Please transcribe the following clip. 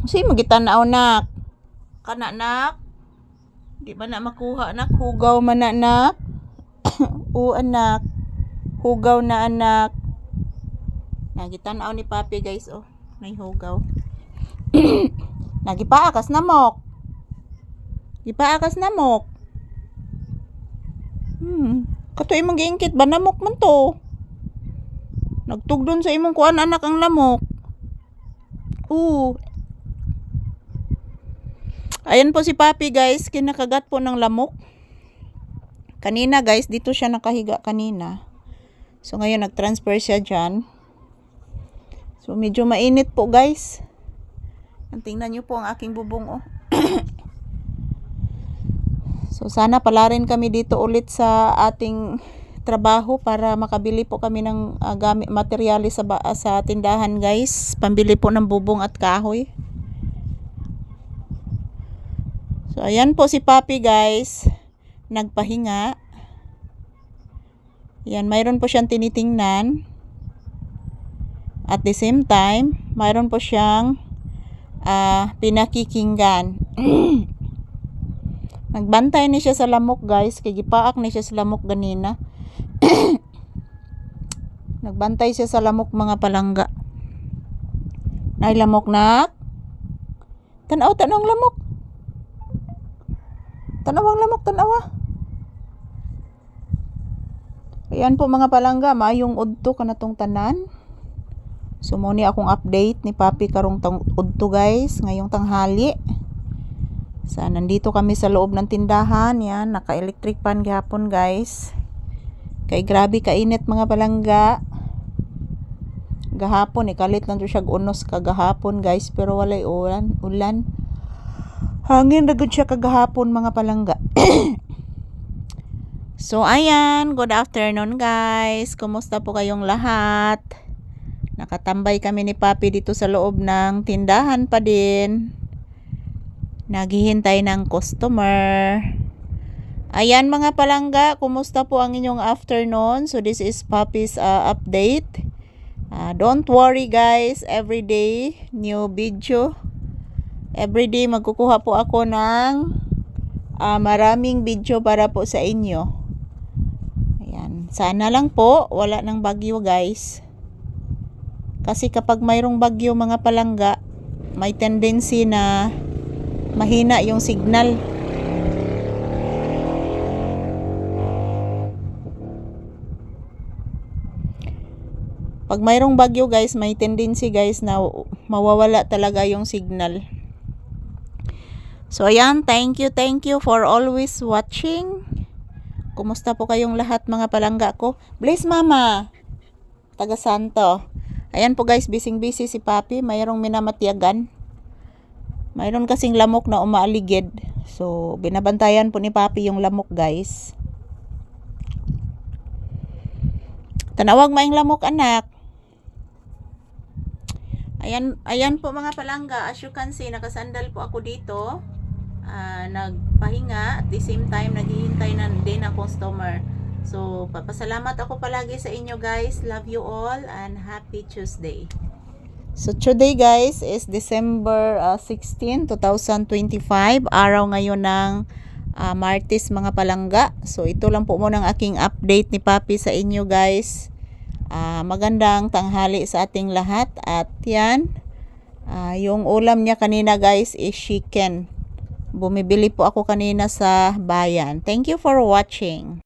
Si magitanaw nak. Kana nak. Di ba na makuha nak? Hugaw man na nak. O anak. Hugaw na anak. Nagitanaw ni papi guys oh. May hugaw. Nagipaakas namok. Gipaakas namok. Kato imong giingkit ba namok man to? Nagtugdon sa imong kuan anak ang lamok. Ayan po si papi guys, kinakagat po ng lamok. Kanina guys, dito siya nakahiga kanina. So ngayon nag-transfer siya dyan. So medyo mainit po guys. Tingnan nyo po ang aking bubong oh. So sana pala rin kami dito ulit sa ating trabaho para makabili po kami ng gamit materyales sa tindahan guys. Pambili po ng bubong at kahoy. So ayan po si papi guys. Nagpahinga. Yan, mayroon po siyang tinitingnan. At the same time, mayroon po siyang pinakikinggan. Nagbantay ni siya sa lamok guys. Kaya gipaak ni siya sa lamok ganina. Nagbantay siya sa lamok mga palangga. Nay lamok nak. Tanaw ang lamok. Tanawang lamok, tanawa. Ayan po mga palangga, maayong udto kanatong tanan. So muni akong update ni papi karong udto guys, ngayong tanghali. Sa nandito kami sa loob ng tindahan, yan, naka-electric pan gihapon guys. Kay grabe kainit mga palangga. Gahapon, ikalit lang to siya unos kagahapon guys, pero walay ulan. Hangin ragod siya kagahapon mga palangga. So ayan, good afternoon guys. Kumusta po kayong lahat? Nakatambay kami ni papi dito sa loob ng tindahan pa din. Naghihintay ng customer. Ayan mga palangga, kumusta po ang inyong afternoon? So this is papi's update. Don't worry guys, everyday new video. Everyday magkukuha po ako ng maraming video para po sa inyo. Ayan. Sana lang po wala ng bagyo guys. Kasi kapag mayroong bagyo mga palangga, may tendency na mahina yung signal. Pag mayroong bagyo guys, may tendency guys na mawawala talaga yung signal. So ayan, thank you for always watching. Kumusta po kayong lahat mga palangga ko? Bless mama. Taga Santo. Ayan po guys, busy si papi. Mayroong minamatyagan. Mayroon kasing lamok na umaaligid. So binabantayan po ni papi yung lamok guys. Tanawag maing lamok anak. Ayan po mga palangga. As you can see, nakasandal po ako dito. Nagpahinga at the same time naghihintay na din ang customer. So papasalamat ako palagi sa inyo guys. Love you all and happy Tuesday. So today guys is December 16, 2025. Araw ngayon ng Martes mga palangga. So ito lang po muna ang aking update ni papi sa inyo guys. Magandang tanghali sa ating lahat. At yan, yung ulam niya kanina guys is chicken. Bumibili po ako kanina sa bayan. Thank you for watching.